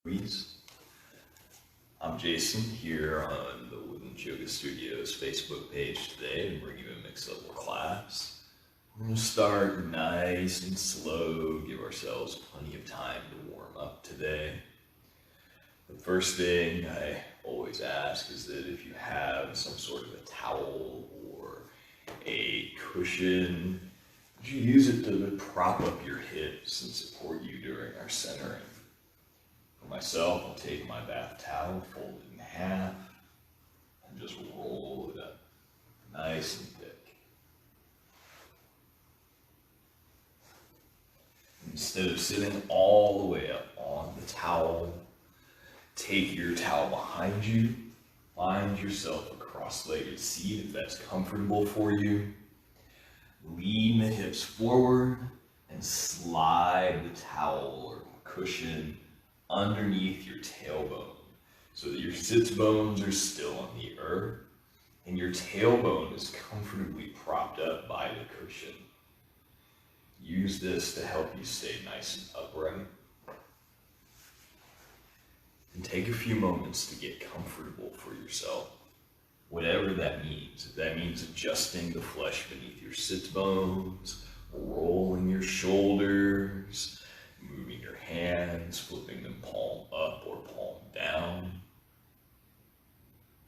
Movies. I'm Jason here on the Wooden Yoga Studios Facebook page today to bring you a mixed level class. We're going to start nice and slow, give ourselves plenty of time to warm up today. The first thing I always ask is that if you have some sort of a towel or a cushion, you use it to prop up your hips and support you during our centering. For myself, I'll take my bath towel, fold it in half, and just roll it up nice and thick. Instead of sitting all the way up on the towel, take your towel behind you, find yourself a cross-legged seat if that's comfortable for you. Lean the hips forward and slide the towel or cushion underneath your tailbone so that your sits bones are still on the earth and your tailbone is comfortably propped up by the cushion. Use this to help you stay nice and upright. And take a few moments to get comfortable for yourself, whatever that means. If that means adjusting the flesh beneath your sits bones, rolling your shoulders, moving your hands, flipping them palm up or palm down,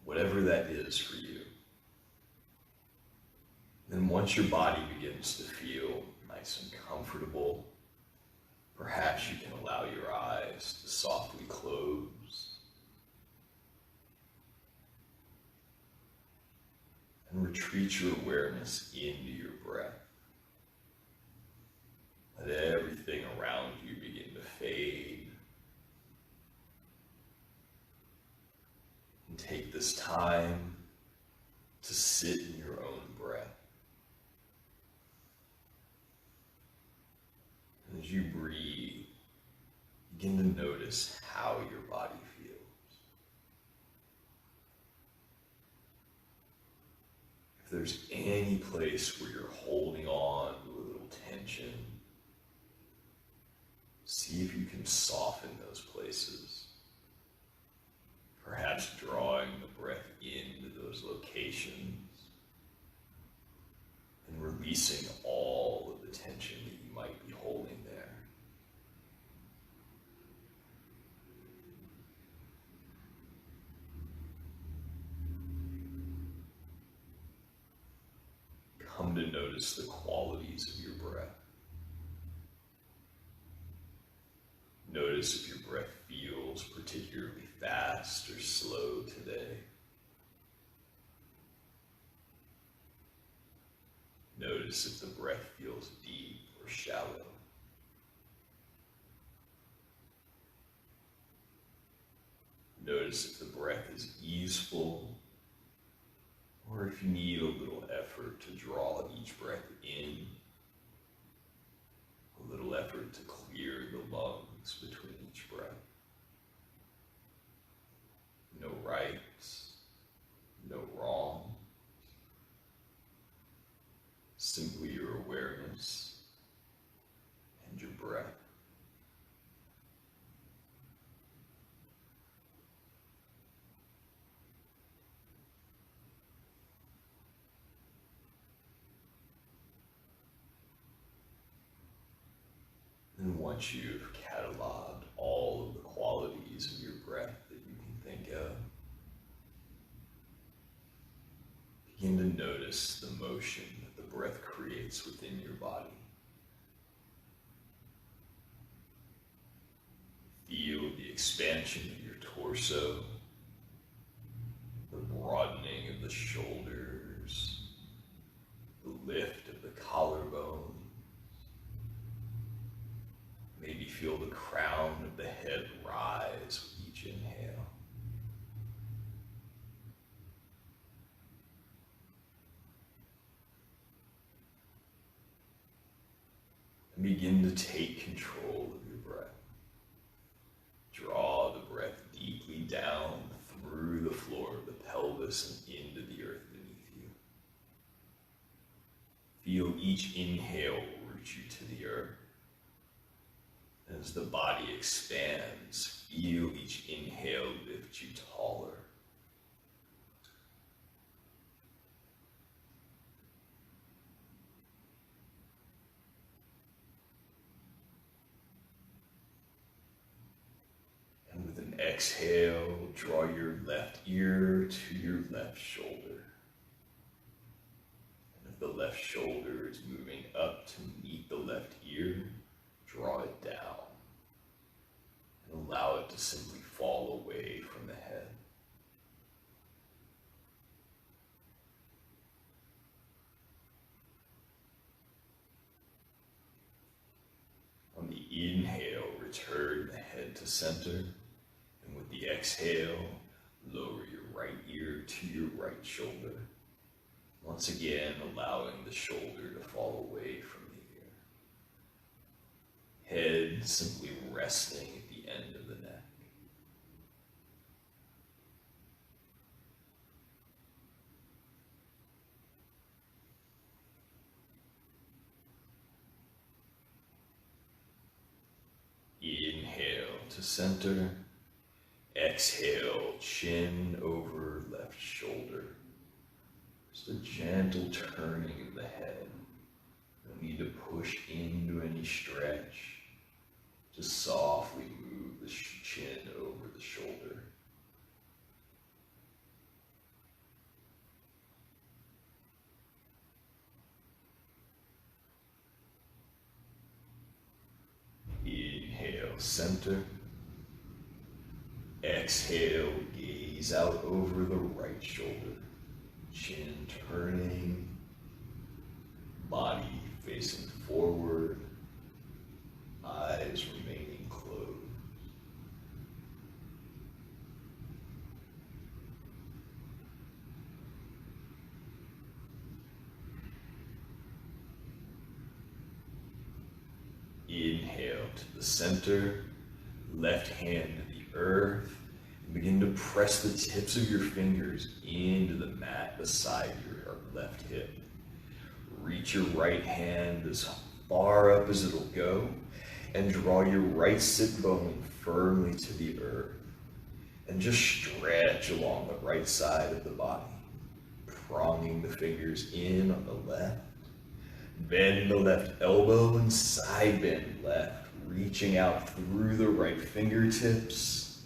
whatever that is for you. Then once your body begins to feel nice and comfortable, perhaps you can allow your eyes to softly close. And retreat your awareness into your breath. Let everything around you begin to fade. And take this time to sit in your own breath. And as you breathe, begin to notice how your body feels. If there's any place where you're holding on to a little tension, see if you can soften those places. Perhaps drawing the breath into those locations and releasing all of the tension that you might be holding there. Come to notice the qualities of your breath. Notice if your breath feels particularly fast or slow today. Notice if the breath feels deep or shallow. Notice if the breath is easeful or if you need a little effort to draw each breath in, a little effort to clear the lungs between each breath. No rights, no wrong, simply your awareness and your breath. And once you've cataloged all of the qualities of your breath that you can think of, begin to notice the motion that the breath creates within your body. Feel the expansion of your torso, the broadening of the shoulders, the lift of the collarbone. Maybe feel the crown of the head rise with each inhale. And begin to take control of your breath. Draw the breath deeply down through the floor of the pelvis and into the earth beneath you. Feel each inhale root you to the earth. As the body expands, feel exhale, draw your left ear to your left shoulder. And if the left shoulder is moving up to meet the left ear, draw it down. And allow it to simply fall away from the head. On the inhale, return the head to center. And with the exhale, lower your right ear to your right shoulder. Once again, allowing the shoulder to fall away from the ear. Head simply resting at the end of the neck. Inhale to center. Exhale, chin over left shoulder. Just a gentle turning of the head. No need to push into any stretch. Just softly move the chin over the shoulder. Inhale, center. Exhale, gaze out over the right shoulder. Chin turning, body facing forward, eyes remaining closed. Inhale to the center, left hand to the earth, and begin to press the tips of your fingers into the mat beside your left hip. Reach your right hand as far up as it'll go, and draw your right sit bone firmly to the earth. And just stretch along the right side of the body, pronging the fingers in on the left. Bend the left elbow and side bend left, reaching out through the right fingertips.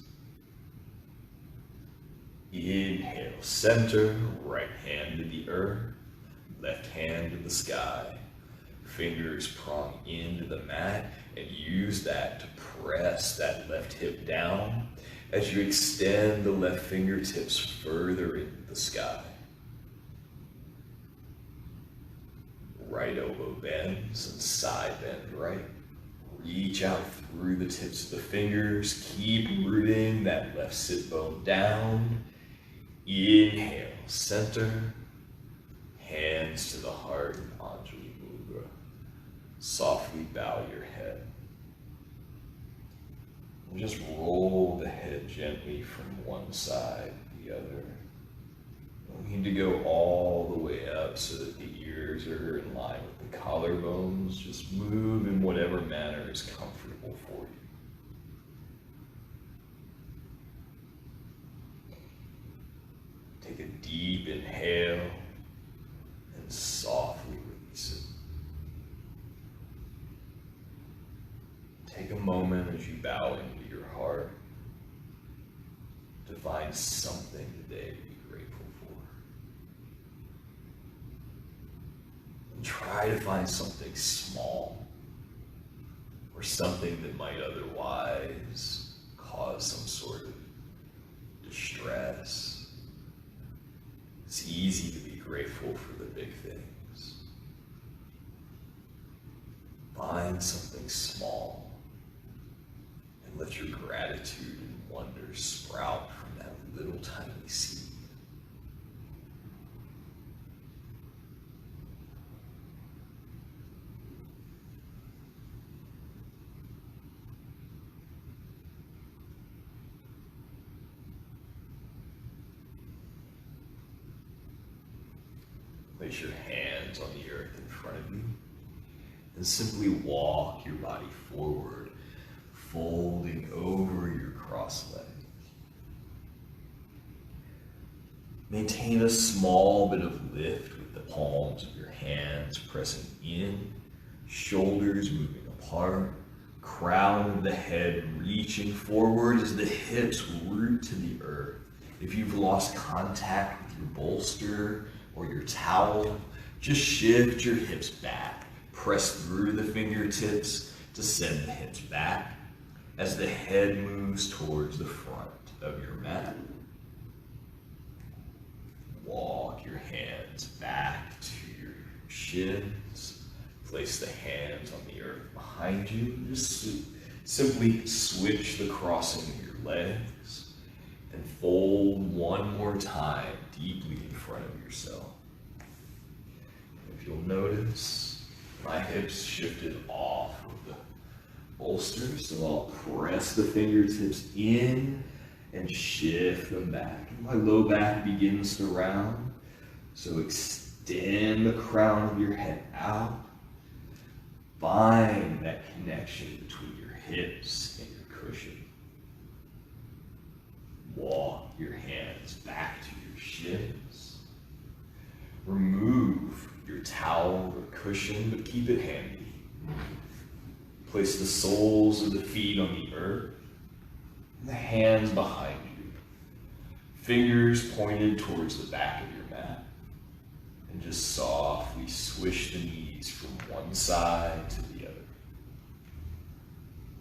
Inhale, center, right hand to the earth, left hand to the sky. Fingers prong into the mat and use that to press that left hip down as you extend the left fingertips further into the sky. Right elbow bends and side bend right. Reach out through the tips of the fingers. Keep rooting that left sit bone down. Inhale, center. Hands to the heart in Anjali Mudra. Softly bow your head. And just roll the head gently from one side to the other. You need to go all the way up so that the ears are in line with the collarbones. Just move in whatever manner is comfortable for you. Take a deep inhale and softly release it. Take a moment as you bow into your heart to find something today to be grateful for. And try to find something small or something that might otherwise cause some sort of distress. It's easy to be grateful for the big things. Find something small and let your gratitude and wonder sprout from that little tiny seed. Place your hands on the earth in front of you and simply walk your body forward, folding over your crossed leg. Maintain a small bit of lift with the palms of your hands pressing in, shoulders moving apart, Crown of the head reaching forward as the hips root to the earth. If you've lost contact with your bolster or your towel, just shift your hips back. Press through the fingertips to send the hips back as the head moves towards the front of your mat. Walk your hands back to your shins. Place the hands on the earth behind you. Just simply switch the crossing of your legs and fold one more time deeply in front of yourself. If you'll notice, my hips shifted off of the bolster, so I'll press the fingertips in and shift them back. My low back begins to round, so extend the crown of your head out. Find that connection between your hips and your cushion. Walk your hands back to your shins. Remove your towel or cushion, but keep it handy. Place the soles of the feet on the earth and the hands behind you. Fingers pointed towards the back of your mat. And just softly swish the knees from one side to the other.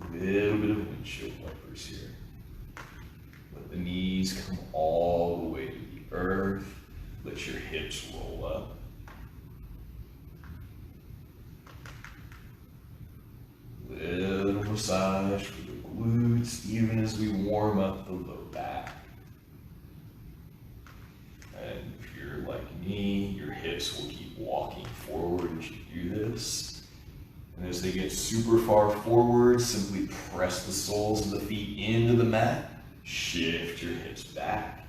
A little bit of windshield wipers here. Let the knees come all the way to the earth. Let your hips roll up. Little massage for the glutes, even as we warm up the low back. And if you're like me, your hips will keep walking forward as you do this. And as they get super far forward, simply press the soles of the feet into the mat, shift your hips back,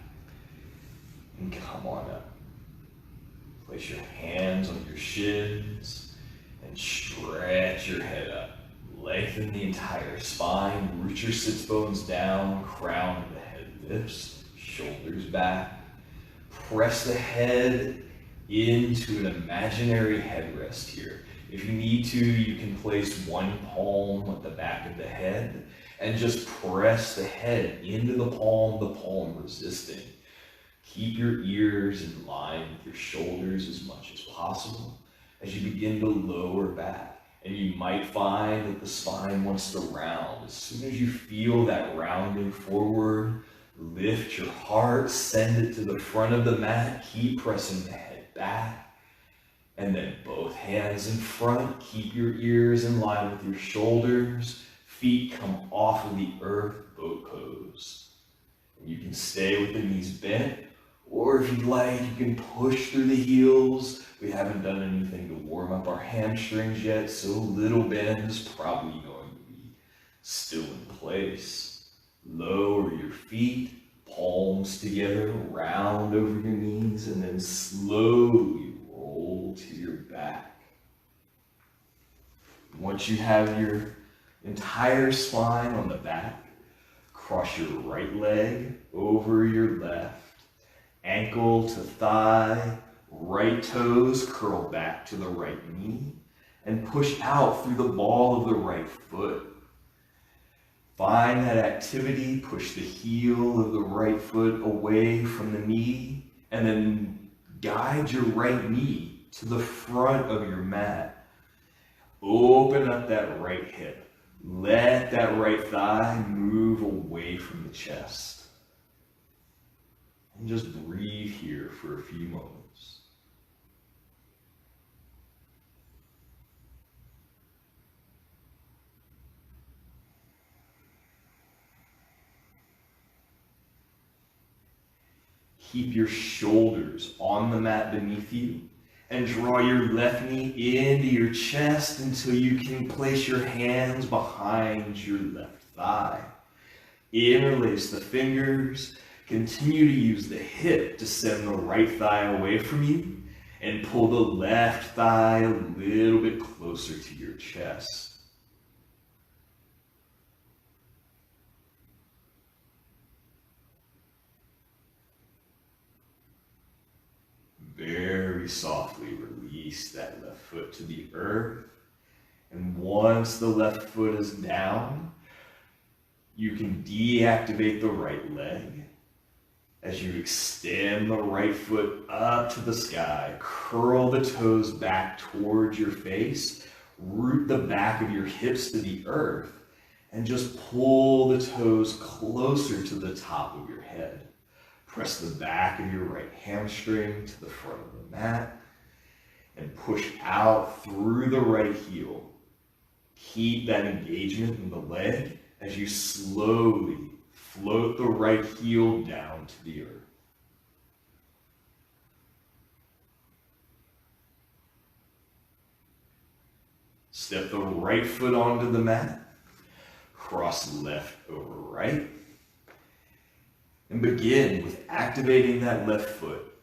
and come on up. Place your hands on your shins and stretch your head up. Lengthen the entire spine, root your sits bones down, crown of the head lifts, shoulders back. Press the head into an imaginary headrest here. If you need to, you can place one palm at the back of the head and just press the head into the palm resisting. Keep your ears in line with your shoulders as much as possible as you begin to lower back. And you might find that the spine wants to round. As soon as you feel that rounding forward, lift your heart, send it to the front of the mat, keep pressing the head back, and then both hands in front, keep your ears in line with your shoulders, feet come off of the earth, boat pose. And you can stay with the knees bent, or if you'd like, you can push through the heels. We haven't done anything to warm up our hamstrings yet, so little bend is probably going to be still in place. Lower your feet, palms together, round over your knees, and then slowly roll to your back. Once you have your entire spine on the back, cross your right leg over your left, ankle to thigh, right toes curl back to the right knee, and push out through the ball of the right foot. Find that activity, push the heel of the right foot away from the knee, and then guide your right knee to the front of your mat. Open up that right hip. Let that right thigh move away from the chest. And just breathe here for a few moments. Keep your shoulders on the mat beneath you and draw your left knee into your chest until you can place your hands behind your left thigh. Interlace the fingers. Continue to use the hip to send the right thigh away from you and pull the left thigh a little bit closer to your chest. Very softly release that left foot to the earth And once the left foot is down, you can deactivate the right leg as you extend the right foot up to the sky. Curl the toes back towards your face. Root the back of your hips to the earth and just pull the toes closer to the top of your head. Press the back of your right hamstring to the front of the mat and push out through the right heel. Keep that engagement in the leg as you slowly float the right heel down to the earth. Step the right foot onto the mat. Cross left over right. And begin with activating that left foot.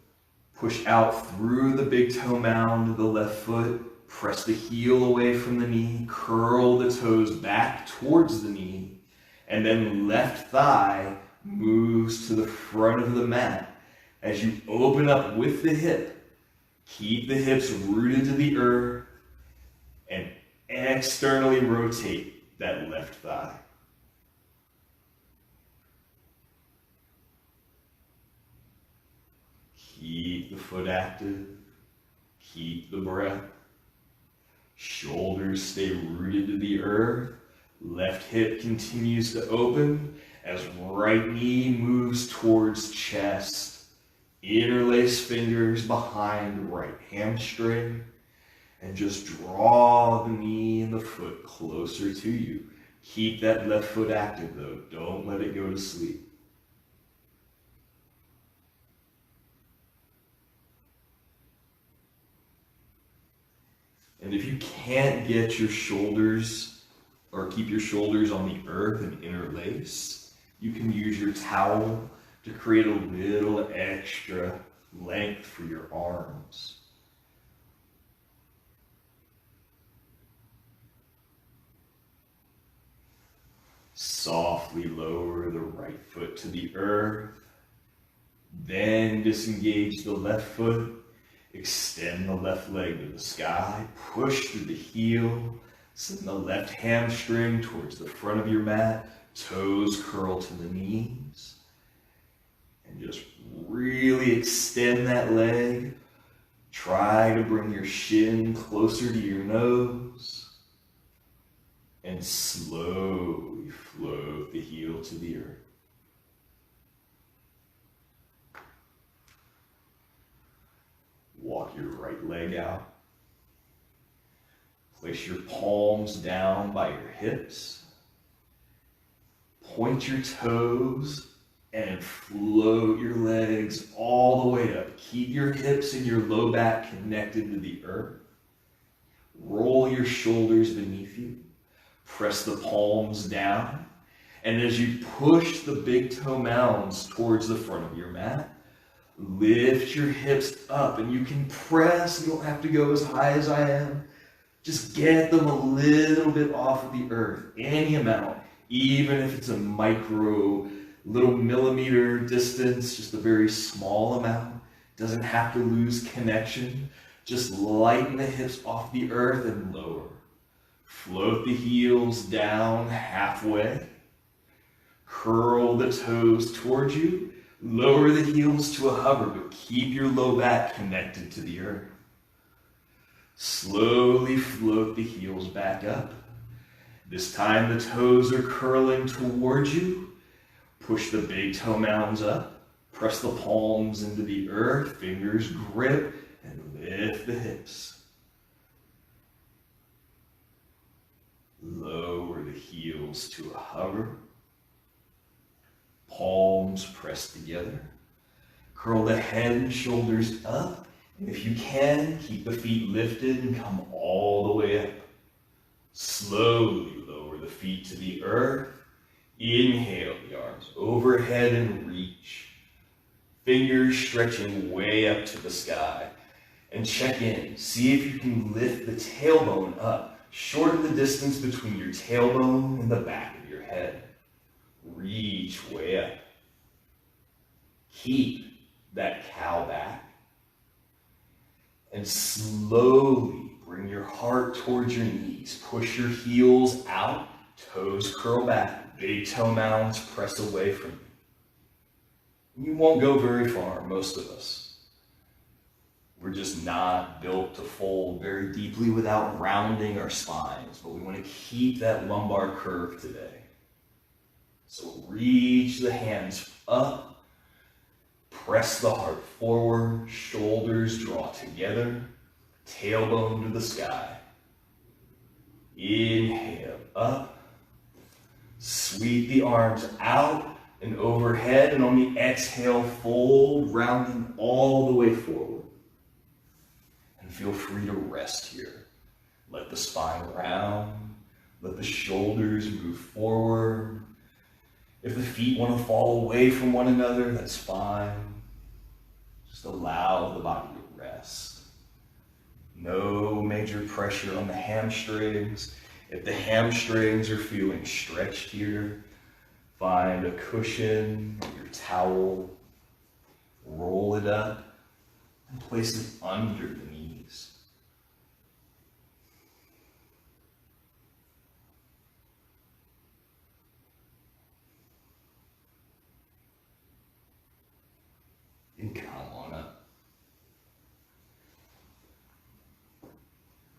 Push out through the big toe mound of the left foot. Press the heel away from the knee. Curl the toes back towards the knee. And then left thigh moves to the front of the mat. As you open up with the hip, keep the hips rooted to the earth and externally rotate that left thigh. Keep the foot active. Keep the breath. Shoulders stay rooted to the earth. Left hip continues to open as right knee moves towards chest. Interlace fingers behind right hamstring and just draw the knee and the foot closer to you. Keep that left foot active though. Don't let it go to sleep. And if you can't get your shoulders or keep your shoulders on the earth and interlace, you can use your towel to create a little extra length for your arms. Softly lower the right foot to the earth, then disengage the left foot. Extend the left leg to the sky, push through the heel, send the left hamstring towards the front of your mat, toes curl to the knees, and just really extend that leg. Try to bring your shin closer to your nose, and slowly float the heel to the earth. Walk your right leg out. Place your palms down by your hips. Point your toes and float your legs all the way up. Keep your hips and your low back connected to the earth. Roll your shoulders beneath you. Press the palms down. And as you push the big toe mounds towards the front of your mat, lift your hips up, and you can press. You don't have to go as high as I am. Just get them a little bit off of the earth, any amount, even if it's a micro, little millimeter distance, just a very small amount. Doesn't have to lose connection. Just lighten the hips off the earth and lower. Float the heels down halfway. Curl the toes towards you. Lower the heels to a hover, but keep your low back connected to the earth. Slowly float the heels back up. This time the toes are curling towards you. Push the big toe mounds up. Press the palms into the earth. Fingers grip and lift the hips. Lower the heels to a hover. Palms pressed together. Curl the head and shoulders up. And if you can, keep the feet lifted and come all the way up. Slowly lower the feet to the earth. Inhale the arms overhead and reach. Fingers stretching way up to the sky. And check in. See if you can lift the tailbone up. Shorten the distance between your tailbone and the back of your head. Reach way up. Keep that cow back. And slowly Bring your heart towards your knees. Push your heels out. Toes curl back. Big toe mounds press away from you. You won't go very far, most of us. We're just not built to fold very deeply without rounding our spines, but we want to keep that lumbar curve today. So reach the hands up, press the heart forward, shoulders draw together, tailbone to the sky. Inhale up, sweep the arms out and overhead, and on the exhale, fold, rounding all the way forward. And feel free to rest here. Let the spine round, let the shoulders move forward. If the feet want to fall away from one another, that's fine. Just allow the body to rest. No major pressure on the hamstrings. If the hamstrings are feeling stretched here, find a cushion, your towel, roll it up, and place it under the knees. And come on up.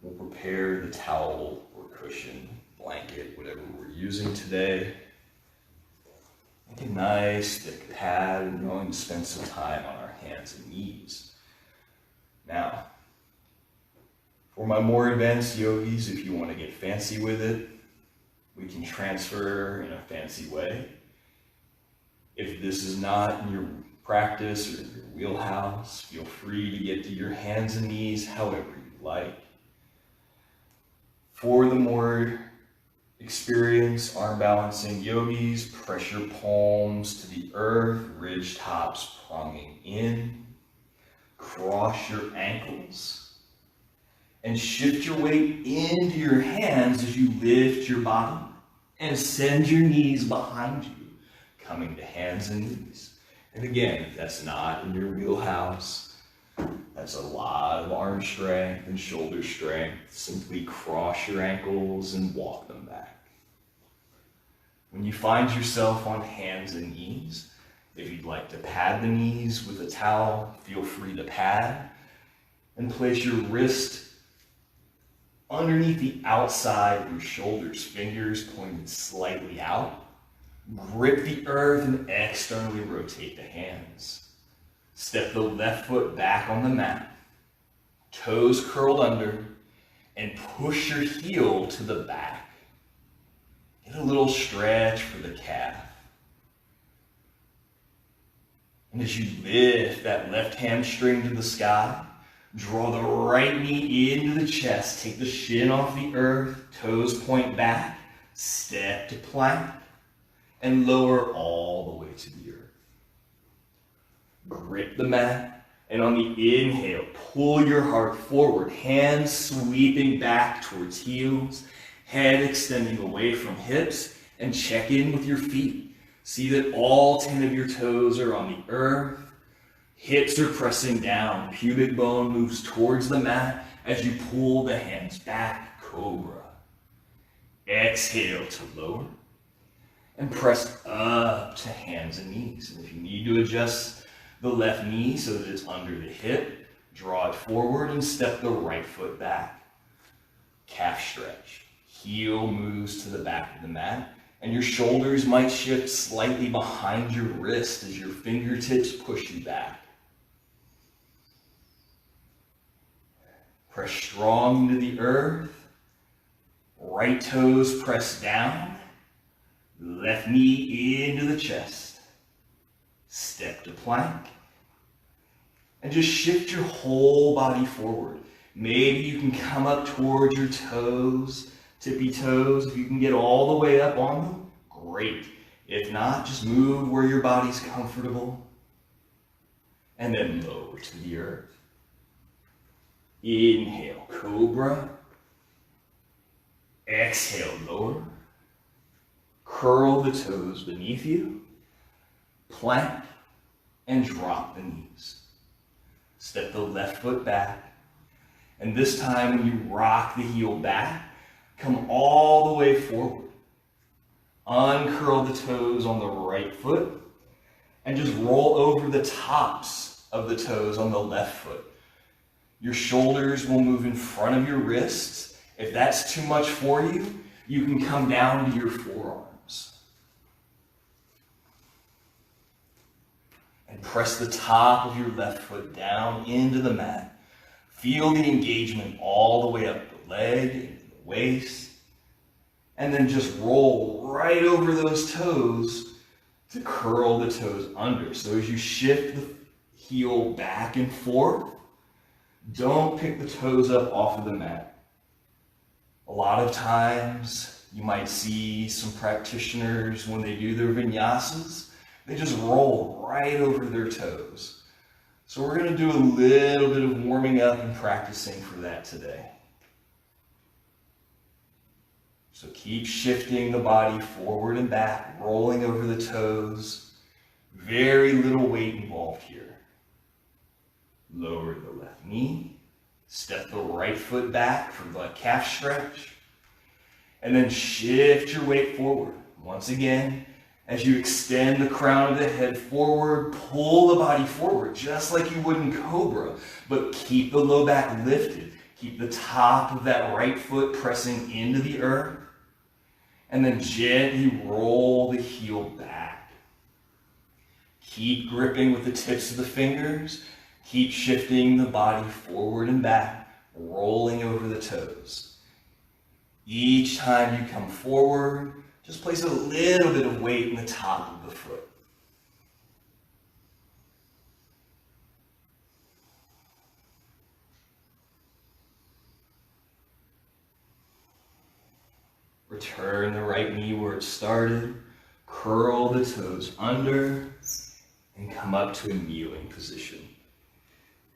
We'll prepare the towel or cushion, blanket, whatever we're using today. Make a nice thick pad, and we're going to spend some time on our hands and knees. Now, for my more advanced yogis, if you want to get fancy with it, we can transfer in a fancy way. If this is not in your practice or in your wheelhouse, feel free to get to your hands and knees however you like. For the more experienced arm balancing yogis, press your palms to the earth, ridge tops pronging in. Cross your ankles and shift your weight into your hands as you lift your body and send your knees behind you, coming to hands and knees. And again, if that's not in your wheelhouse, that's a lot of arm strength and shoulder strength. Simply cross your ankles and walk them back. When you find yourself on hands and knees, if you'd like to pad the knees with a towel, feel free to pad and place your wrist underneath the outside of your shoulders, fingers pointed slightly out. Grip the earth and externally rotate the hands. Step the left foot back on the mat, toes curled under, and push your heel to the back. Get a little stretch for the calf. And as you lift that left hamstring to the sky, draw the right knee into the chest, take the shin off the earth, toes point back, step to plank, and lower all the way to the earth. Grip the mat, and on the inhale, pull your heart forward, hands sweeping back towards heels, head extending away from hips, and check in with your feet. See that all 10 of your toes are on the earth, hips are pressing down, pubic bone moves towards the mat as you pull the hands back, cobra. Exhale to lower, and press up to hands and knees. And if you need to adjust the left knee so that it's under the hip, draw it forward and step the right foot back. Calf stretch. Heel moves to the back of the mat, and your shoulders might shift slightly behind your wrist as your fingertips push you back. Press strong into the earth. Right toes press down. Left knee into the chest. Step to plank. And just shift your whole body forward. Maybe you can come up towards your toes, tippy toes. If you can get all the way up on them, great. If not, just move where your body's comfortable. And then lower to the earth. Inhale, cobra. Exhale, lower. Curl the toes beneath you. Plank and drop the knees. Step the left foot back And this time when you rock the heel back, come all the way forward. Uncurl the toes on the right foot and just roll over the tops of the toes on the left foot. Your shoulders will move in front of your wrists. If that's too much for you, you can come down to your forearms. And press the top of your left foot down into the mat. Feel the engagement all the way up the leg, into the waist. And then just roll right over those toes to curl the toes under. So as you shift the heel back and forth, don't pick the toes up off of the mat. A lot of times you might see some practitioners when they do their vinyasas, they just roll right over their toes. So we're going to do a little bit of warming up and practicing for that today. So keep shifting the body forward and back, rolling over the toes. Very little weight involved here. Lower the left knee, step the right foot back for the calf stretch, and then shift your weight forward. Once again, as you extend the crown of the head forward, pull the body forward, just like you would in Cobra, but keep the low back lifted. Keep the top of that right foot pressing into the earth, and then gently roll the heel back. Keep gripping with the tips of the fingers. Keep shifting the body forward and back, rolling over the toes. Each time you come forward, just place a little bit of weight in the top of the foot. Return the right knee where it started, curl the toes under, and come up to a kneeling position.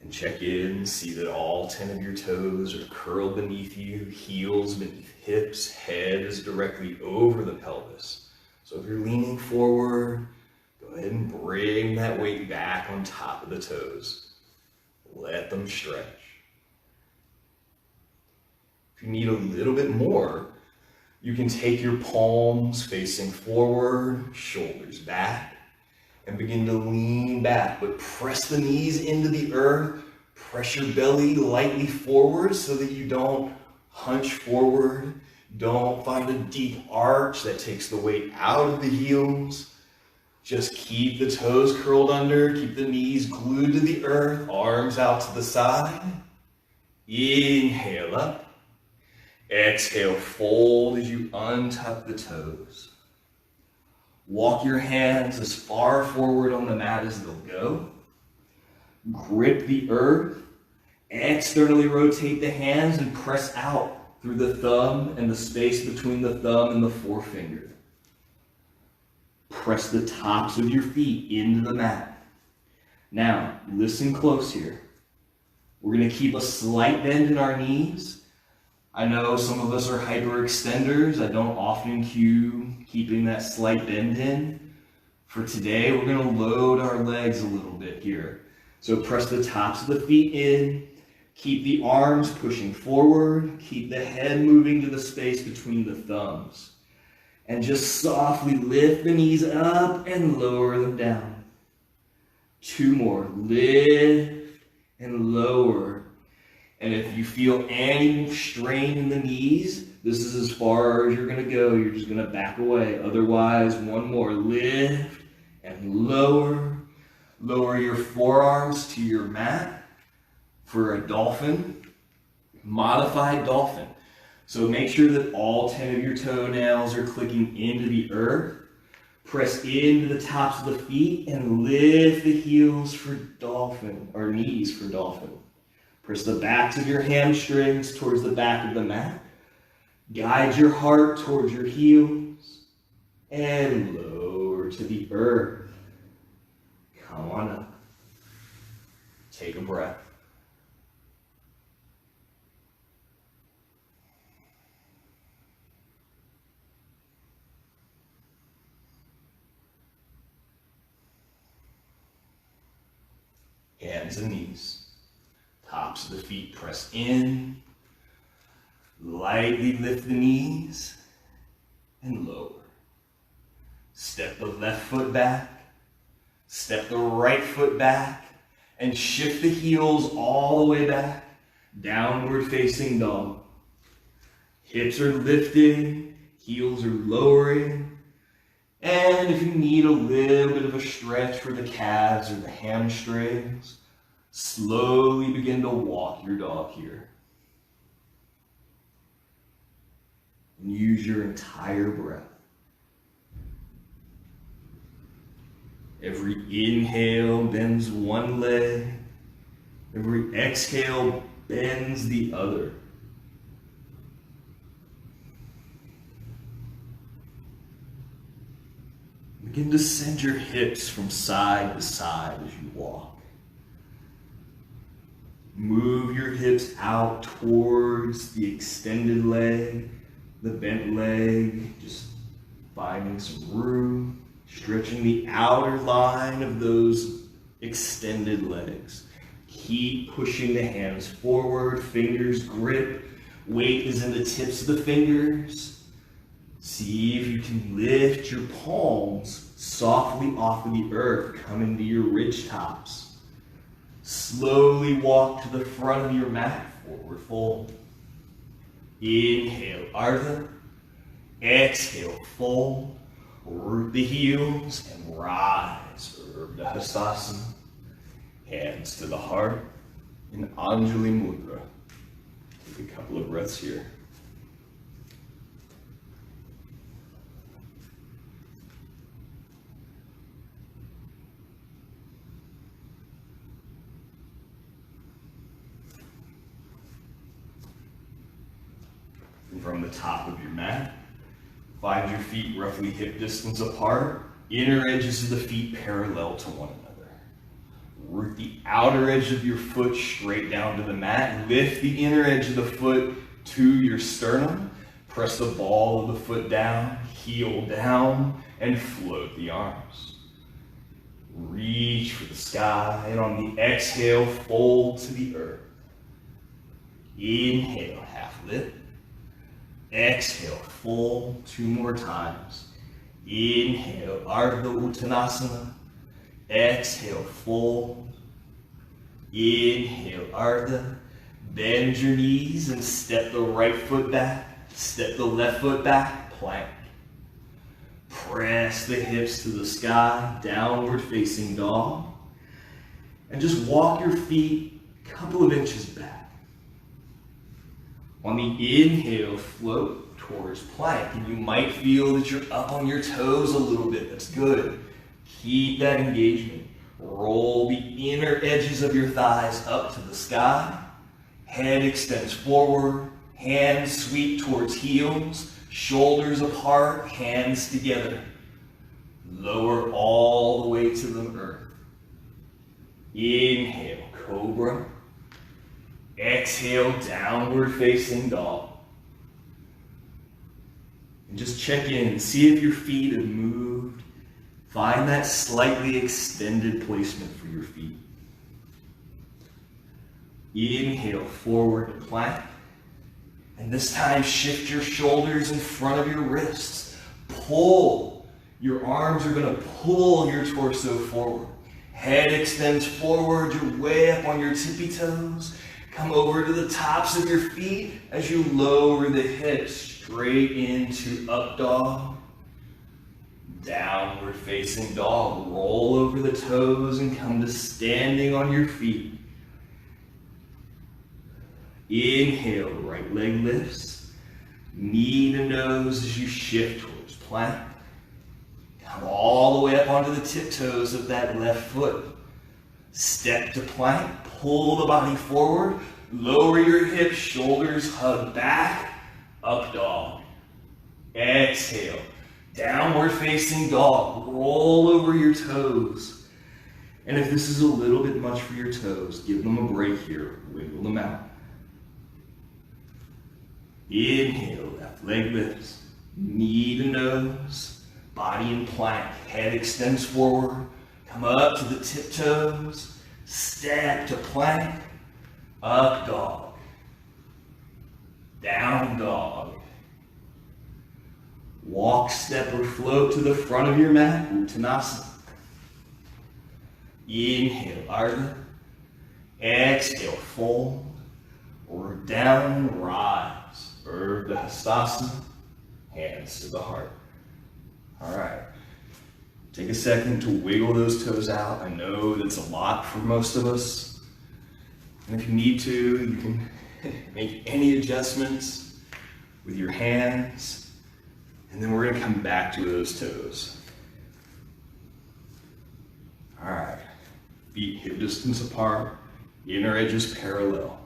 And check in, see that all 10 of your toes are curled beneath you, heels beneath hips, head is directly over the pelvis. So if you're leaning forward, go ahead and bring that weight back on top of the toes. Let them stretch. If you need a little bit more, you can take your palms facing forward, shoulders back, and begin to lean back, but press the knees into the earth, press your belly lightly forward so that you don't hunch forward, don't find a deep arch that takes the weight out of the heels. Just keep the toes curled under, keep the knees glued to the earth, arms out to the side. Inhale up. Exhale, fold as you untuck the toes. Walk your hands as far forward on the mat as they'll go. Grip the earth. Externally rotate the hands and press out through the thumb and the space between the thumb and the forefinger. Press the tops of your feet into the mat. Now, listen close here. We're going to keep a slight bend in our knees. I know some of us are hyperextenders. I don't often cue keeping that slight bend in. For today, we're going to load our legs a little bit here. So press the tops of the feet in. Keep the arms pushing forward. Keep the head moving to the space between the thumbs. And just softly lift the knees up and lower them down. 2 more. Lift and lower. And if you feel any strain in the knees, this is as far as you're going to go. You're just going to back away. Otherwise, 1 more. Lift and lower. Lower your forearms to your mat for a dolphin, modified dolphin. So make sure that all 10 of your toenails are clicking into the earth. Press into the tops of the feet and lift the heels for dolphin, or knees for dolphin. Press the backs of your hamstrings towards the back of the mat. Guide your heart towards your heels and lower to the earth. Come on up. Take a breath. Hands and knees. Tops of the feet press in. Lightly lift the knees and lower. Step the left foot back. Step the right foot back and shift the heels all the way back. Downward facing dog. Hips are lifting, heels are lowering. And if you need a little bit of a stretch for the calves or the hamstrings, slowly begin to walk your dog here. And use your entire breath. Every inhale bends one leg. Every exhale bends the other. Begin to send your hips from side to side as you walk. Move your hips out towards the extended leg, the bent leg, just finding some room, stretching the outer line of those extended legs. Keep pushing the hands forward, fingers grip, weight is in the tips of the fingers. See if you can lift your palms softly off of the earth, coming to your ridge tops. Slowly walk to the front of your mat, forward fold. Inhale, Ardha. Exhale, fold. Root the heels and rise, Urdhva Hastasana. Hands to the heart in Anjali Mudra. Take a couple of breaths here. And from the top of your mat, find your feet roughly hip distance apart, inner edges of the feet parallel to one another. Root the outer edge of your foot straight down to the mat. Lift the inner edge of the foot to your sternum. Press the ball of the foot down, heel down, and float the arms. Reach for the sky, and on the exhale, fold to the earth. Inhale, half lift. Exhale, fold 2 more times. Inhale, Ardha Uttanasana. Exhale, fold. Inhale, Ardha. Bend your knees and step the right foot back. Step the left foot back, plank. Press the hips to the sky, downward facing dog. And just walk your feet a couple of inches back. On the inhale, float towards plank. And you might feel that you're up on your toes a little bit. That's good. Keep that engagement. Roll the inner edges of your thighs up to the sky. Head extends forward. Hands sweep towards heels. Shoulders apart. Hands together. Lower all the way to the earth. Inhale, cobra. Exhale, downward facing dog. And just check in. See if your feet have moved. Find that slightly extended placement for your feet. Inhale, forward to plank. And this time, shift your shoulders in front of your wrists. Pull. Your arms are going to pull your torso forward. Head extends forward. You're way up on your tippy toes. Come over to the tops of your feet as you lower the hips straight into up dog. Downward facing dog. Roll over the toes and come to standing on your feet. Inhale, right leg lifts. Knee to nose as you shift towards plank. Come all the way up onto the tiptoes of that left foot. Step to plank. Pull the body forward. Lower your hips. Shoulders hug back. Up dog. Exhale. Downward facing dog. Roll over your toes. And if this is a little bit much for your toes, give them a break here. Wiggle them out. Inhale, left leg lifts. Knee to nose. Body in plank. Head extends forward. Come up to the tiptoes. Step to plank. Up dog. Down dog. Walk, step, or float to the front of your mat, Uttanasana. Inhale, Ardha. Exhale, fold. Or down, rise. Urdhva Hastasana. Hands to the heart. All right. Take a second to wiggle those toes out. I know that's a lot for most of us. And if you need to, you can make any adjustments with your hands. And then we're going to come back to those toes. All right. Feet hip distance apart. Inner edges parallel.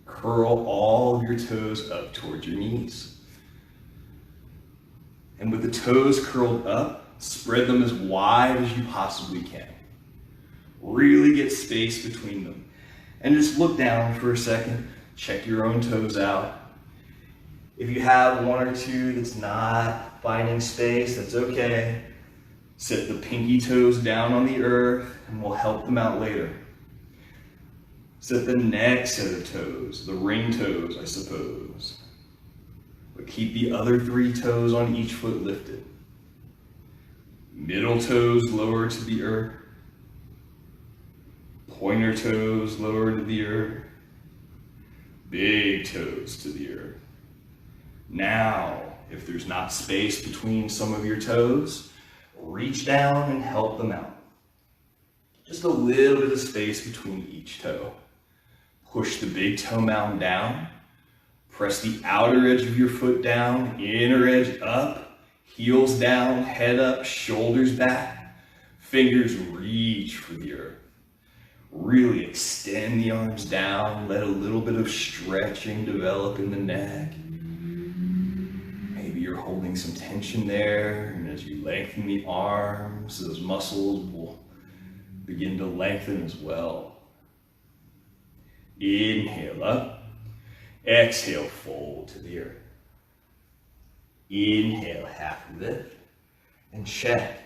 Curl all of your toes up towards your knees. And with the toes curled up, spread them as wide as you possibly can. Really get space between them. And just look down for a second. Check your own toes out. If you have one or two that's not finding space, that's okay. Set the pinky toes down on the earth and we'll help them out later. Set the next set of toes, the ring toes, I suppose. But keep the other 3 toes on each foot lifted. Middle toes lower to the earth. Pointer toes lower to the earth. Big toes to the earth. Now, if there's not space between some of your toes, reach down and help them out. Just a little bit of space between each toe. Push the big toe mound down. Press the outer edge of your foot down, inner edge up, heels down, head up, shoulders back. Fingers reach for the earth. Really extend the arms down. Let a little bit of stretching develop in the neck. Maybe you're holding some tension there, and as you lengthen the arms, those muscles will begin to lengthen as well. Inhale up. Exhale, fold to the earth. Inhale, half lift, and check.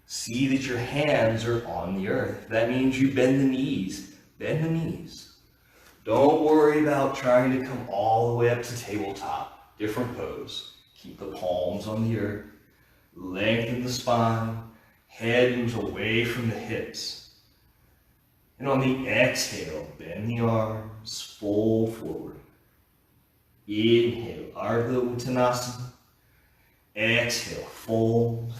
See that your hands are on the earth. That means you bend the knees. Bend the knees. Don't worry about trying to come all the way up to tabletop. Different pose. Keep the palms on the earth. Lengthen the spine. Head moves away from the hips. And on the exhale, bend the arms, fold forward. Inhale, Ardha Uttanasana. Exhale, fold.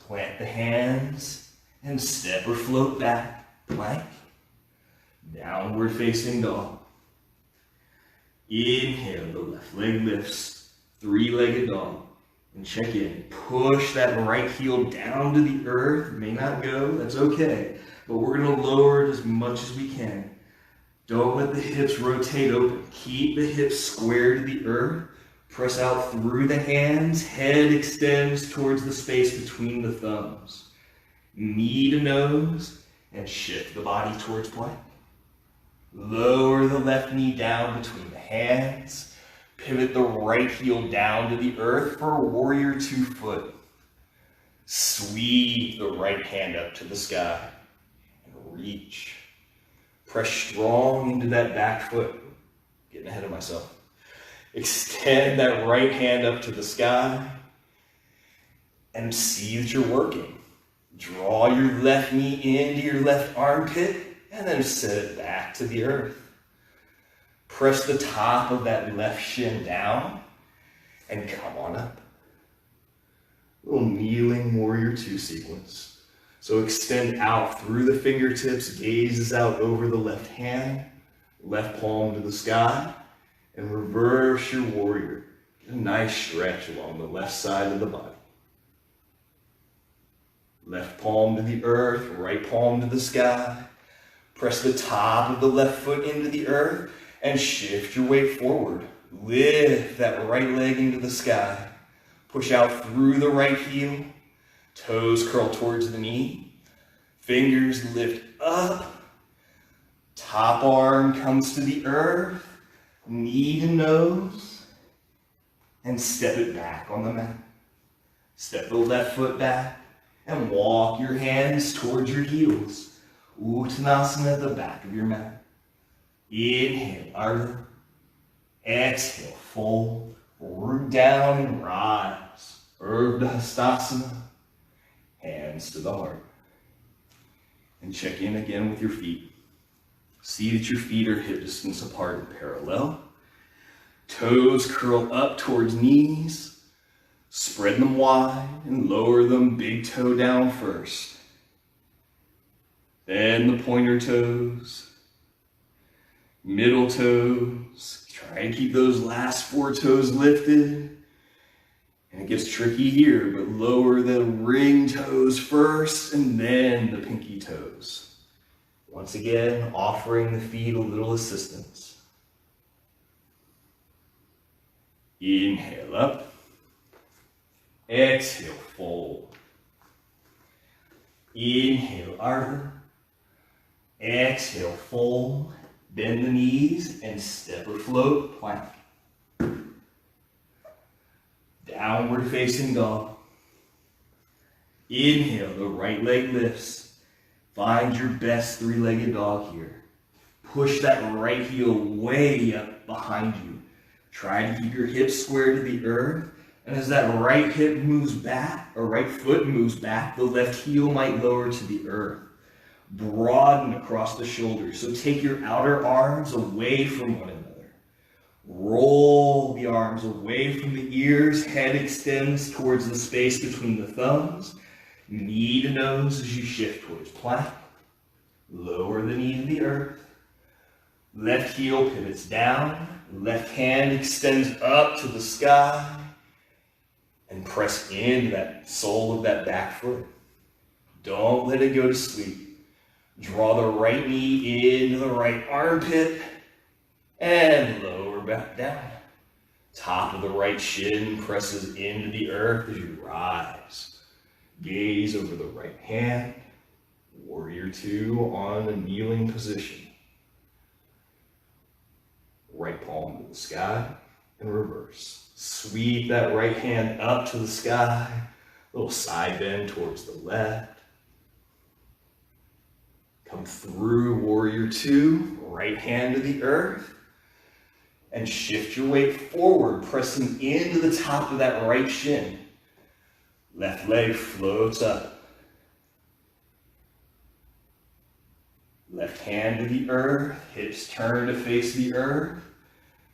Plant the hands and step or float back, plank. Downward facing dog. Inhale, the left leg lifts, 3-legged dog. And check in. Push that right heel down to the earth. It may not go, that's okay. But we're gonna lower it as much as we can. Don't let the hips rotate open. Keep the hips square to the earth. Press out through the hands. Head extends towards the space between the thumbs. Knee to nose and shift the body towards plank. Lower the left knee down between the hands. Pivot the right heel down to the earth for warrior 2 foot. Sweep the right hand up to the sky and reach. Press strong into that back foot. Getting ahead of myself. Extend that right hand up to the sky and see that you're working. Draw your left knee into your left armpit and then set it back to the earth. Press the top of that left shin down and come on up. Little kneeling warrior 2 sequence. So extend out through the fingertips, gazes out over the left hand, left palm to the sky, and reverse your warrior. Get a nice stretch along the left side of the body. Left palm to the earth, right palm to the sky. Press the top of the left foot into the earth and shift your weight forward. Lift that right leg into the sky. Push out through the right heel. Toes curl towards the knee. Fingers lift up. Top arm comes to the earth. Knee to nose. And step it back on the mat. Step the left foot back and walk your hands towards your heels. Uttanasana at the back of your mat. Inhale, Ardha. Exhale, fold. Root down and rise. Urdhva Hastasana. Hands to the heart. And check in again with your feet. See that your feet are hip distance apart and parallel. Toes curl up towards knees. Spread them wide and lower them big toe down first. Then the pointer toes, middle toes. Try to keep those last 4 toes lifted. And it gets tricky here, but lower the ring toes first and then the pinky toes. Once again, offering the feet a little assistance. Inhale up. Exhale, fold. Inhale, Ardha. Exhale, fold. Bend the knees and step or float, plank. Downward facing dog. Inhale, the right leg lifts. Find your best 3-legged dog here. Push that right heel way up behind you. Try to keep your hips square to the earth. And as that right hip moves back, or right foot moves back, the left heel might lower to the earth. Broaden across the shoulders. So take your outer arms away from one another. Roll the arms away from the ears. Head extends towards the space between the thumbs. Knee to nose as you shift towards plank. Lower the knee to the earth. Left heel pivots down. Left hand extends up to the sky. And press into that sole of that back foot. Don't let it go to sleep. Draw the right knee into the right armpit and lower back down. Top of the right shin presses into the earth as you rise. Gaze over the right hand. Warrior 2 on a kneeling position. Right palm to the sky and reverse. Sweep that right hand up to the sky. Little side bend towards the left. Come through Warrior 2, right hand to the earth, and shift your weight forward, pressing into the top of that right shin. Left leg floats up. Left hand to the earth, hips turn to face the earth.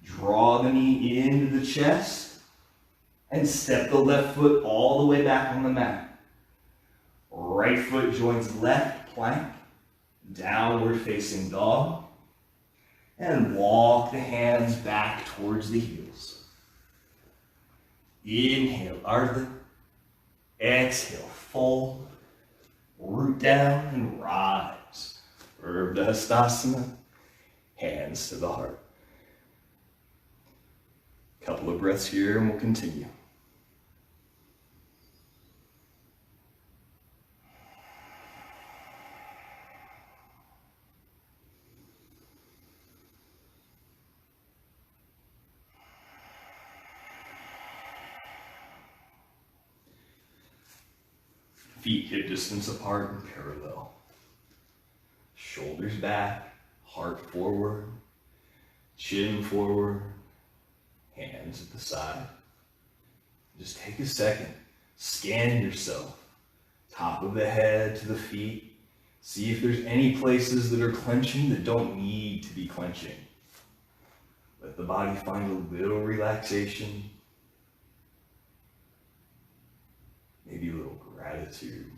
Draw the knee into the chest, and step the left foot all the way back on the mat. Right foot joins left plank. Downward facing dog, and walk the hands back towards the heels. Inhale, Ardha. Exhale, fold. Root down and rise. Urdhva Hastasana. Hands to the heart. Couple of breaths here and we'll continue. Feet hip distance apart and parallel. Shoulders back, heart forward, chin forward, hands at the side. Just take a second, scan yourself. Top of the head to the feet. See if there's any places that are clenching that don't need to be clenching. Let the body find a little relaxation. Maybe a little gratitude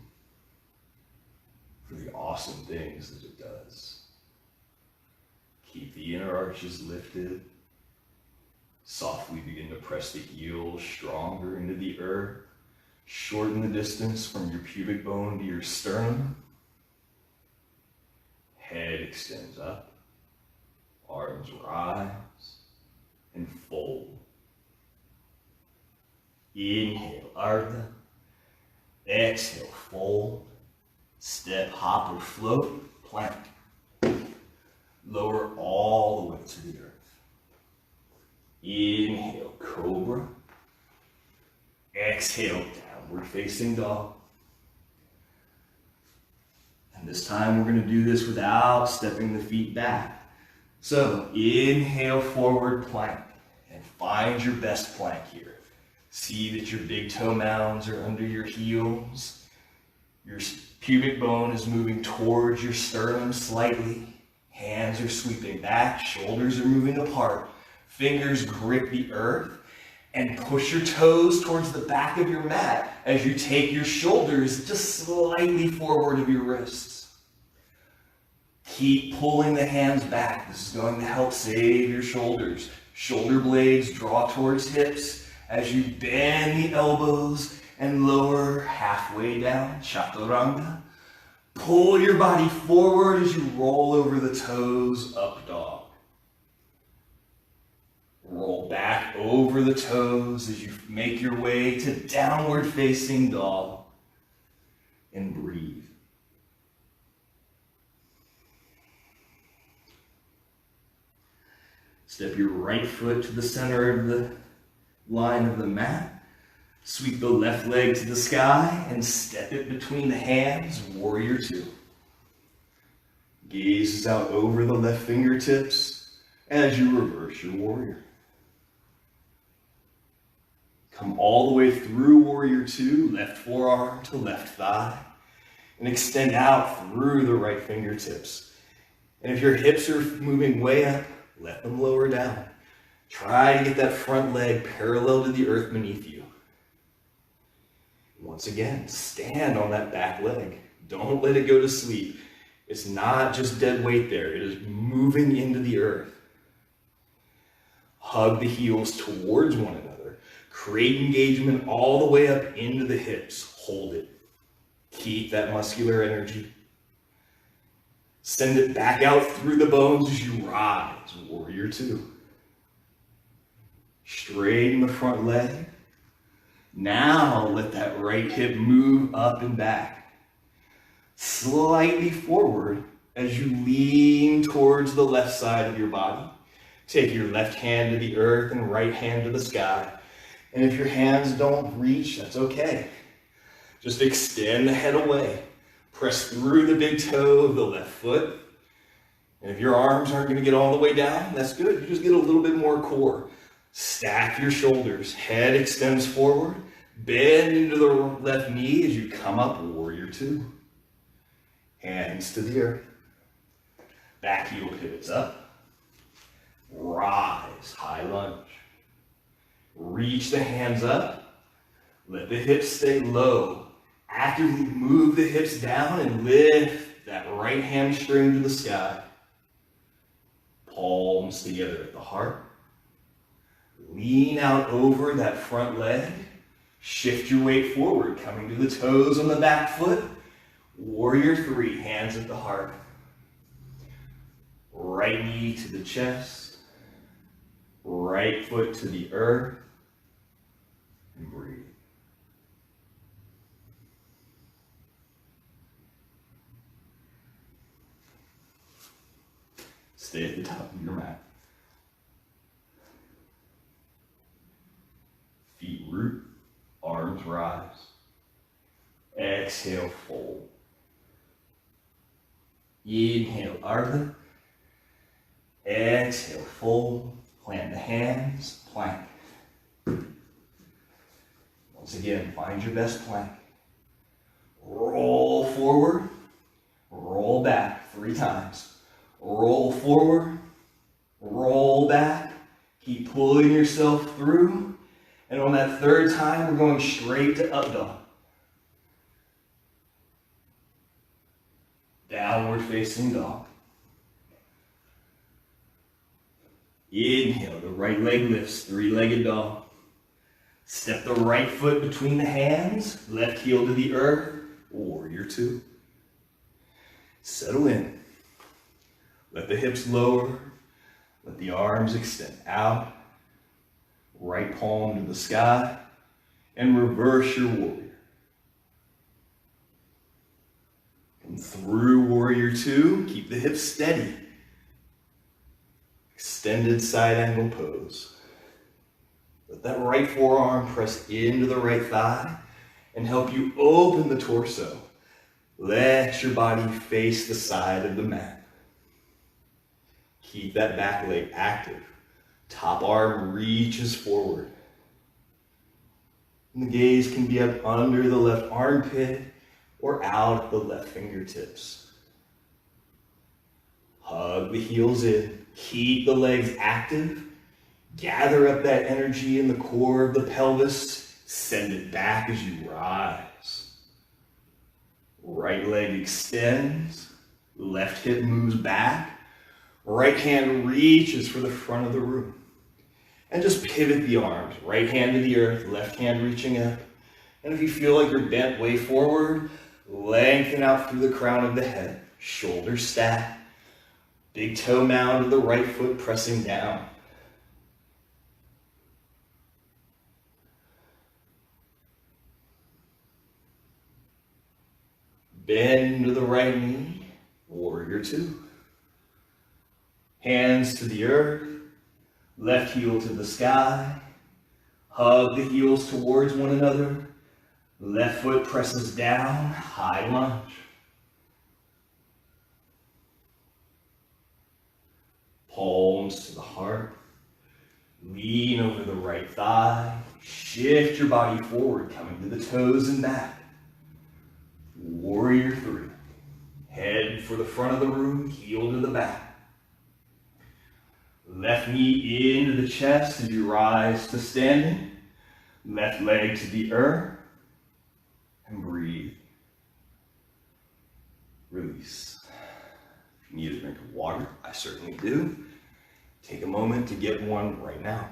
for the awesome things that it does. Keep the inner arches lifted. Softly begin to press the heels stronger into the earth. Shorten the distance from your pubic bone to your sternum. Head extends up. Arms rise and fold. Inhale, Ardha. Exhale, fold. Step, hop, or float, plank. Lower all the way to the earth. Inhale, cobra. Exhale, downward facing dog. And this time we're going to do this without stepping the feet back. So inhale, forward plank, and find your best plank here. See that your big toe mounds are under your heels. Your pubic bone is moving towards your sternum slightly. Hands are sweeping back, shoulders are moving apart. Fingers grip the earth, and push your toes towards the back of your mat as you take your shoulders just slightly forward of your wrists. Keep pulling the hands back. This is going to help save your shoulders. Shoulder blades draw towards hips as you bend the elbows and lower halfway down, chaturanga. Pull your body forward as you roll over the toes, up dog. Roll back over the toes as you make your way to downward facing dog, and breathe. Step your right foot to the center of the line of the mat. Sweep the left leg to the sky and step it between the hands, warrior two. Gaze out over the left fingertips as you reverse your warrior. Come all the way through warrior two, left forearm to left thigh, and extend out through the right fingertips. And if your hips are moving way up, let them lower down. Try to get that front leg parallel to the earth beneath you. Once again, stand on that back leg. Don't let it go to sleep. It's not just dead weight there. It is moving into the earth. Hug the heels towards one another. Create engagement all the way up into the hips. Hold it. Keep that muscular energy. Send it back out through the bones as you rise, warrior two. Straighten the front leg. Now let that right hip move up and back. Slightly forward as you lean towards the left side of your body. Take your left hand to the earth and right hand to the sky. And if your hands don't reach, that's okay. Just extend the head away. Press through the big toe of the left foot. And if your arms aren't going to get all the way down, that's good. You just get a little bit more core. Stack your shoulders. Head extends forward. Bend into the left knee as you come up, warrior two. Hands to the earth. Back heel pivots up. Rise, high lunge. Reach the hands up. Let the hips stay low. Actively move the hips down and lift that right hamstring to the sky. Palms together at the heart. Lean out over that front leg. Shift your weight forward, coming to the toes on the back foot. Warrior three, hands at the heart. Right knee to the chest. Right foot to the earth. And breathe. Stay at the top of your mat. Feet root, arms rise. Exhale, fold. Inhale, Ardha. Exhale, fold. Plant the hands, plank. Once again, find your best plank. Roll forward, roll back 3 times. Roll forward, roll back, keep pulling yourself through, and on that 3rd time, we're going straight to up dog. Downward facing dog. Inhale, the right leg lifts, 3-legged dog. Step the right foot between the hands, left heel to the earth, warrior two. Settle in. Let the hips lower, let the arms extend out, right palm to the sky, and reverse your warrior. Come through warrior two, keep the hips steady. Extended side angle pose. Let that right forearm press into the right thigh and help you open the torso. Let your body face the side of the mat. Keep that back leg active. Top arm reaches forward. And the gaze can be up under the left armpit or out the left fingertips. Hug the heels in. Keep the legs active. Gather up that energy in the core of the pelvis. Send it back as you rise. Right leg extends. Left hip moves back. Right hand reaches for the front of the room. And just pivot the arms. Right hand to the earth, left hand reaching up. And if you feel like you're bent way forward, lengthen out through the crown of the head. Shoulders stack. Big toe mound of the right foot pressing down. Bend to the right knee, warrior two. Hands to the earth, left heel to the sky. Hug the heels towards one another. Left foot presses down, high lunge. Palms to the heart. Lean over the right thigh. Shift your body forward, coming to the toes and back. Warrior three. Head for the front of the room, heel to the back. Left knee into the chest as you rise to standing. Left leg to the earth. And breathe. Release. If you need a drink of water, I certainly do. Take a moment to get one right now.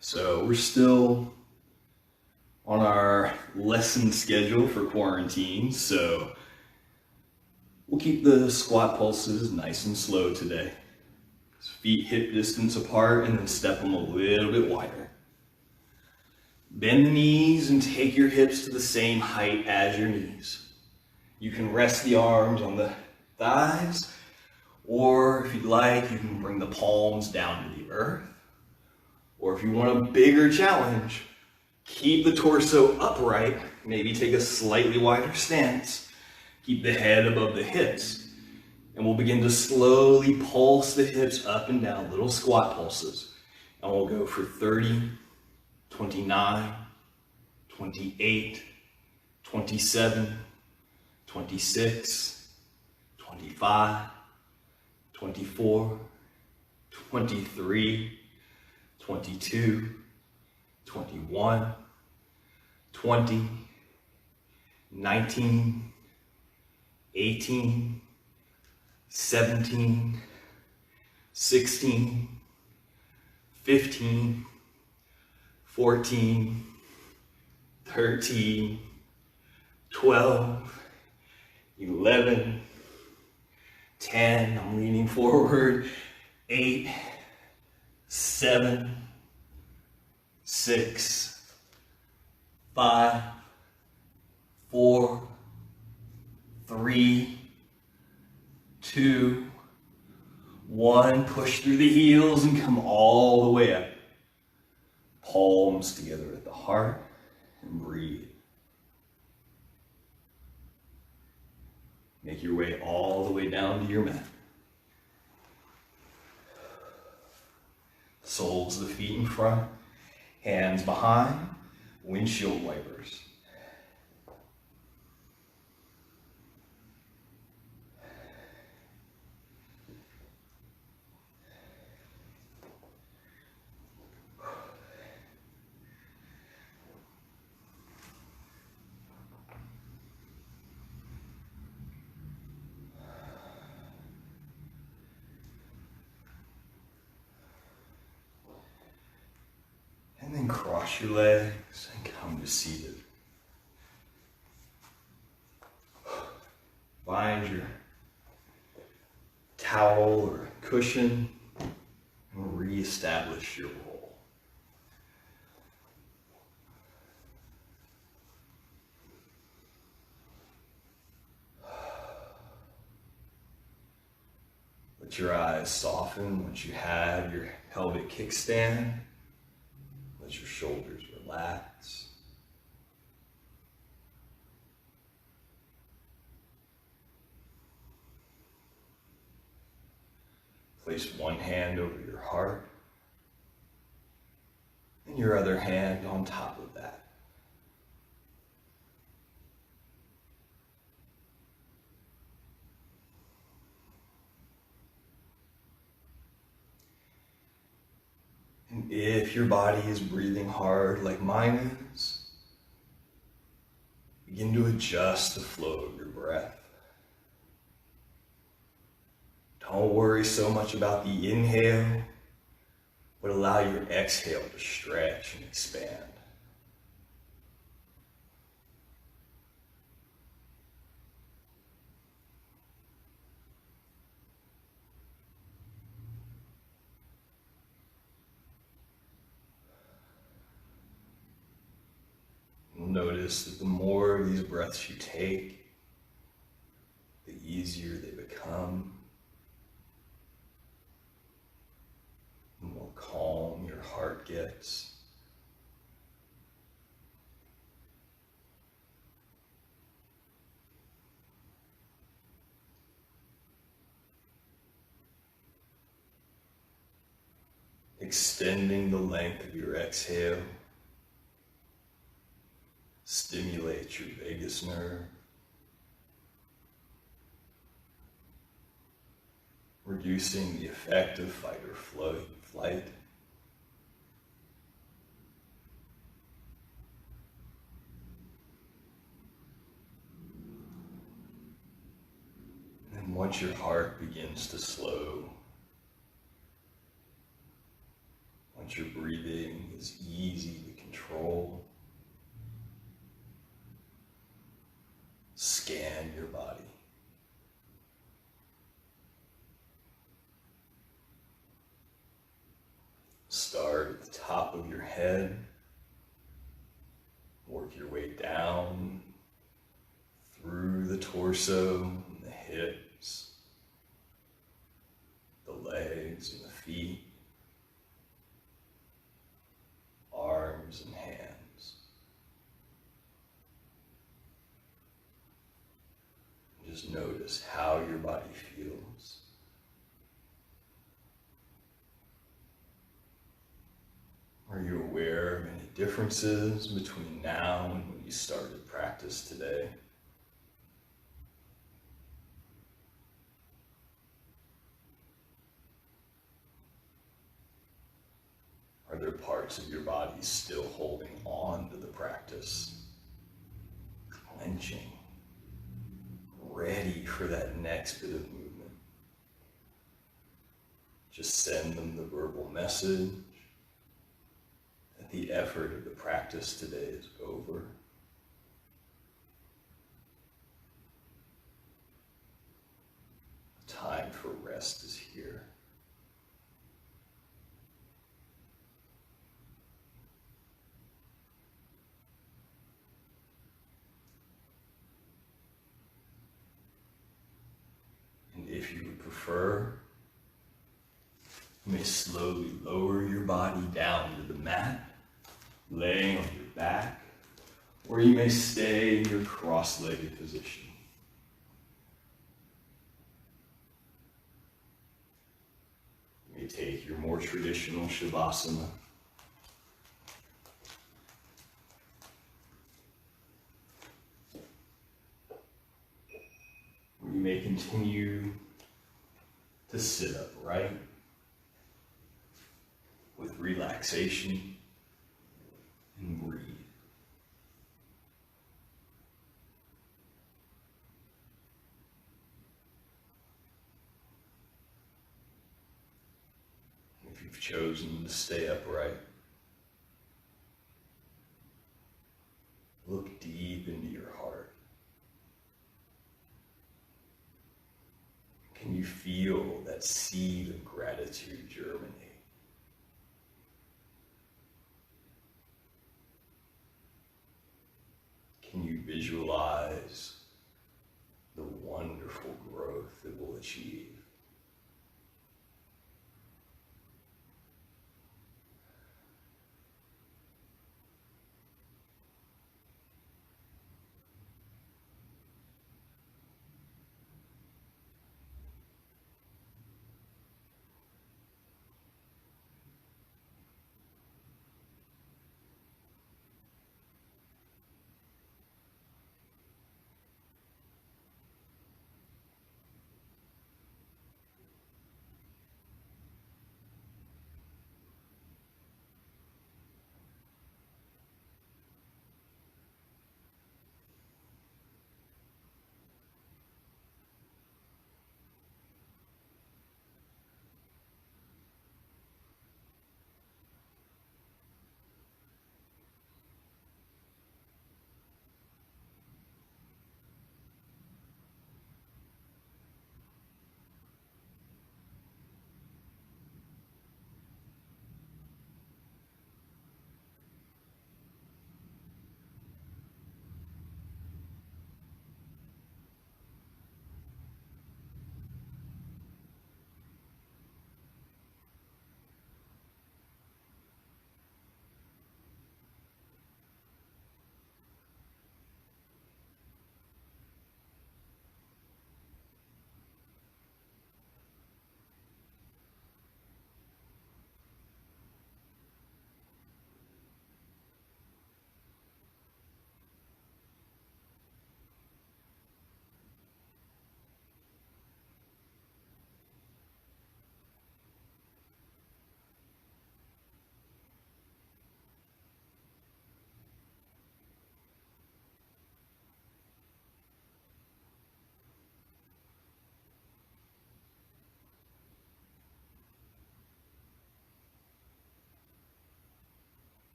So we're still on our lesson schedule for quarantine, so we'll keep the squat pulses nice and slow today. Feet hip distance apart and then step them a little bit wider. Bend the knees and take your hips to the same height as your knees. You can rest the arms on the thighs, or if you'd like, you can bring the palms down to the earth. Or if you want a bigger challenge, keep the torso upright, maybe take a slightly wider stance, keep the head above the hips, and we'll begin to slowly pulse the hips up and down, little squat pulses. And we'll go for 30, 29, 28, 27, 26, 25, 24, 23, 22, 21, 20, 19, 18, 17, 16, 15, 14, 13, 12, 11, 10, I'm leaning forward, 8, 7, 6, 5, 4, 3, 2, 1. Push through the heels and come all the way up. Palms together at the heart and breathe. Make your way all the way down to your mat. Soles of the feet in front, hands behind, windshield wipers. And then cross your legs and come to seated. Find your towel or cushion and reestablish your roll. Let your eyes soften once you have your pelvic kickstand. Let your shoulders relax. Place one hand over your heart and your other hand on top of that. And if your body is breathing hard like mine is, begin to adjust the flow of your breath. Don't worry so much about the inhale, but allow your exhale to stretch and expand. Notice that the more of these breaths you take, the easier they become, the more calm your heart gets. Extending the length of your exhale stimulates your vagus nerve, reducing the effect of fight or flight. And once your heart begins to slow, once your breathing is easy to control, scan your body. Start at the top of your head, work your way down through the torso and the hips, the legs and the feet, arms and hands. Just notice how your body feels. Are you aware of any differences between now and when you started practice today? Are there parts of your body still holding on to the practice, clenching, ready for that next bit of movement? Just send them the verbal message that the effort of the practice today is over. The time for rest is here. If you would prefer, you may slowly lower your body down to the mat, laying on your back, or you may stay in your cross-legged position. You may take your more traditional Shavasana. You may continue to sit upright with relaxation and breathe. If you've chosen to stay upright, look deep into your heart. Can you feel that seed of gratitude germinate? Can you visualize the wonderful growth it will achieve?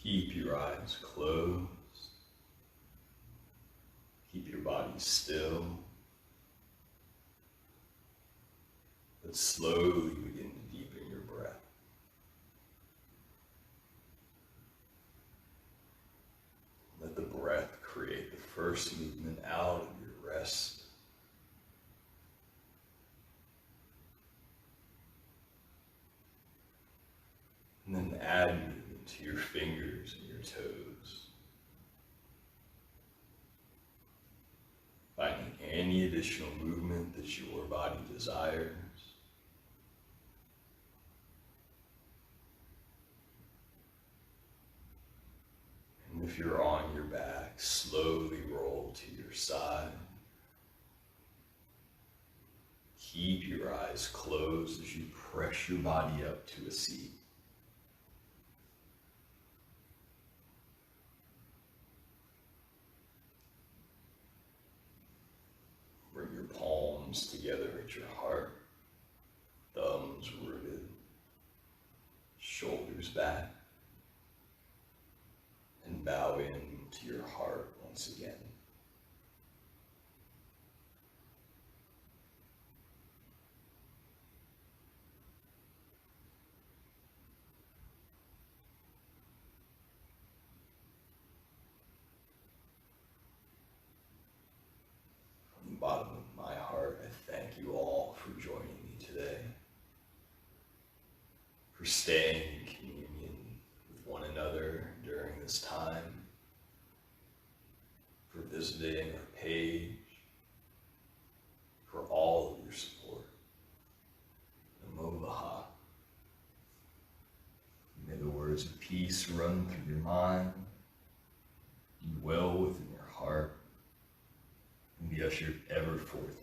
Keep your eyes closed. Keep your body still. But slowly begin to deepen your breath. Let the breath create the first movement out of your rest. And then add movement to your fingers and your toes. Finding any additional movement that your body desires. And if you're on your back, slowly roll to your side. Keep your eyes closed as you press your body up to a seat. Bring your palms together at your heart, thumbs rooted, shoulders back, and bow in to your heart once again. From the bottom of my heart, I thank you all for joining me today, for staying in communion with one another during this time, for visiting our page, for all of your support. Namo Buddhaya. May the words of peace run through your mind, be well within your heart, and be ushered ever forth